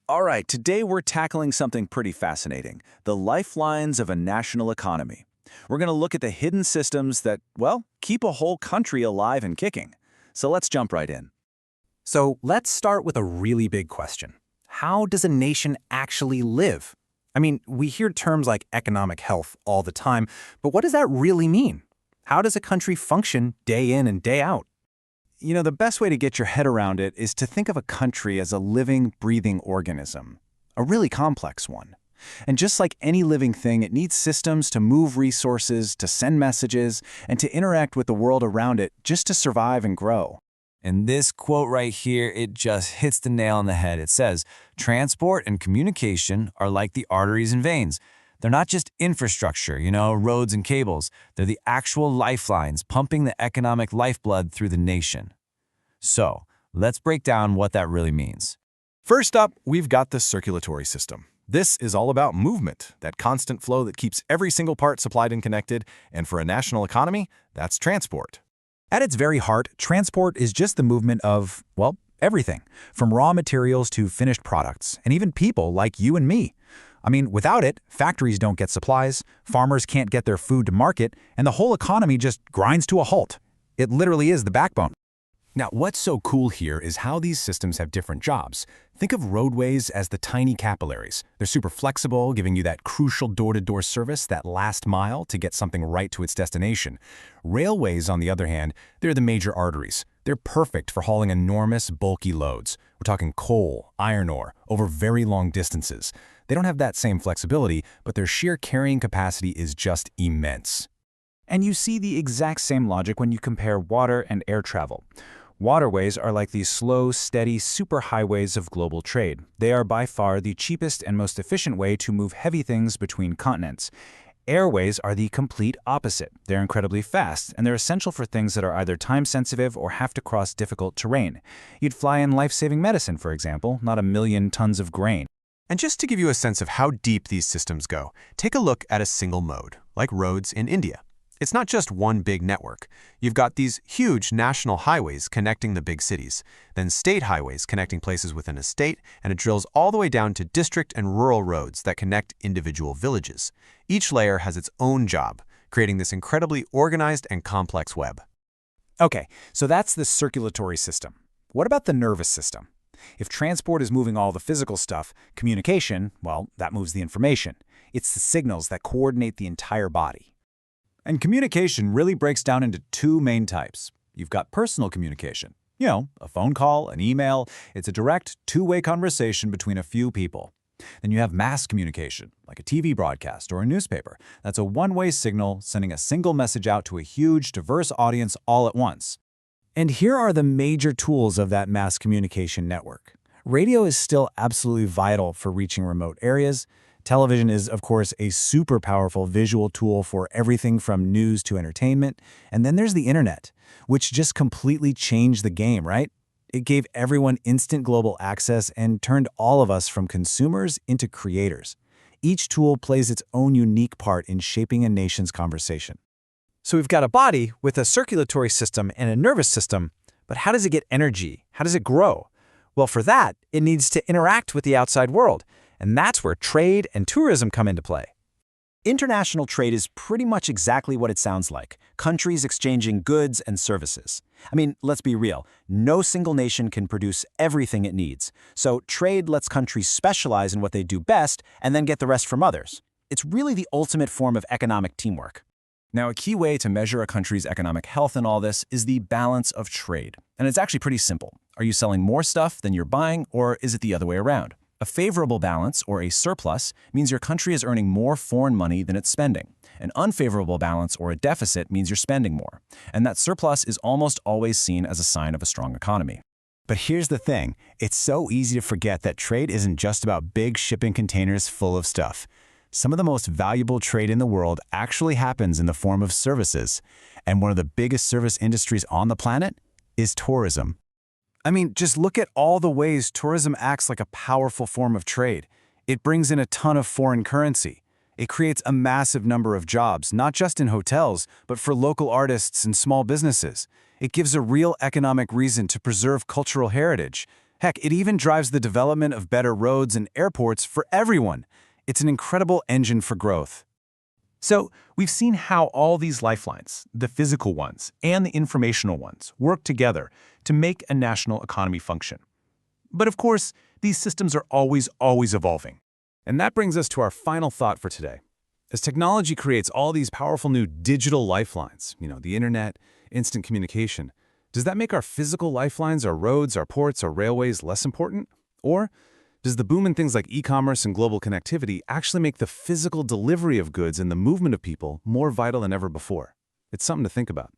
All right, today we're tackling something pretty fascinating, the lifelines of a national economy. We're going to look at the hidden systems that, well, keep a whole country alive and kicking. So let's jump right in. So let's start with a really big question. How does a nation actually live? I mean, we hear terms like economic health all the time, but what does that really mean? How does a country function day in and day out? You know, the best way to get your head around it is to think of a country as a living, breathing organism, a really complex one. And just like any living thing, it needs systems to move resources, to send messages, and to interact with the world around it just to survive and grow. And this quote right here, it just hits the nail on the head. It says, transport and communication are like the arteries and veins. They're not just infrastructure, roads and cables. They're the actual lifelines pumping the economic lifeblood through the nation. So, let's break down what that really means. First up, we've got the circulatory system. This is all about movement, that constant flow that keeps every single part supplied and connected, and for a national economy, that's transport. At its very heart, transport is just the movement of, well, everything, from raw materials to finished products, and even people like you and me. I mean, without it, factories don't get supplies, farmers can't get their food to market, and the whole economy just grinds to a halt. It literally is the backbone. Now, what's so cool here is how these systems have different jobs. Think of roadways as the tiny capillaries. They're super flexible, giving you that crucial door-to-door service, that last mile to get something right to its destination. Railways, on the other hand, they're the major arteries. They're perfect for hauling enormous, bulky loads. We're talking coal, iron ore, over very long distances. They don't have that same flexibility, but their sheer carrying capacity is just immense. And you see the exact same logic when you compare water and air travel. Waterways are like these slow, steady superhighways of global trade. They are by far the cheapest and most efficient way to move heavy things between continents. Airways are the complete opposite. They're incredibly fast, and they're essential for things that are either time-sensitive or have to cross difficult terrain. You'd fly in life-saving medicine, for example, not a million tons of grain. And just to give you a sense of how deep these systems go, take a look at a single mode, like roads in India. It's not just one big network. You've got these huge national highways connecting the big cities, then state highways connecting places within a state, and it drills all the way down to district and rural roads that connect individual villages. Each layer has its own job, creating this incredibly organized and complex web. Okay, so that's the circulatory system. What about the nervous system? If transport is moving all the physical stuff, communication, well, that moves the information. It's the signals that coordinate the entire body. And communication really breaks down into two main types. You've got personal communication. A phone call, an email. It's a direct, two-way conversation between a few people. Then you have mass communication, like a TV broadcast or a newspaper. That's a one-way signal sending a single message out to a huge, diverse audience all at once. And here are the major tools of that mass communication network. Radio is still absolutely vital for reaching remote areas. Television is, of course, a super powerful visual tool for everything from news to entertainment. And then there's the internet, which just completely changed the game, right? It gave everyone instant global access and turned all of us from consumers into creators. Each tool plays its own unique part in shaping a nation's conversation. So we've got a body with a circulatory system and a nervous system, but how does it get energy? How does it grow? Well, for that, it needs to interact with the outside world. And that's where trade and tourism come into play. International trade is pretty much exactly what it sounds like, countries exchanging goods and services. I mean, let's be real, no single nation can produce everything it needs. So trade lets countries specialize in what they do best and then get the rest from others. It's really the ultimate form of economic teamwork. Now, a key way to measure a country's economic health in all this is the balance of trade. And it's actually pretty simple. Are you selling more stuff than you're buying, or is it the other way around? A favorable balance, or a surplus, means your country is earning more foreign money than it's spending. An unfavorable balance, or a deficit, means you're spending more. And that surplus is almost always seen as a sign of a strong economy. But here's the thing. It's so easy to forget that trade isn't just about big shipping containers full of stuff. Some of the most valuable trade in the world actually happens in the form of services. And one of the biggest service industries on the planet is tourism. I mean, just look at all the ways tourism acts like a powerful form of trade. It brings in a ton of foreign currency. It creates a massive number of jobs, not just in hotels, but for local artists and small businesses. It gives a real economic reason to preserve cultural heritage. Heck, it even drives the development of better roads and airports for everyone. It's an incredible engine for growth. So, we've seen how all these lifelines, the physical ones and the informational ones, work together to make a national economy function. But of course, these systems are always evolving. And that brings us to our final thought for today. As technology creates all these powerful new digital lifelines, the internet, instant communication, does that make our physical lifelines, our roads, our ports, our railways less important? Or does the boom in things like e-commerce and global connectivity actually make the physical delivery of goods and the movement of people more vital than ever before? It's something to think about.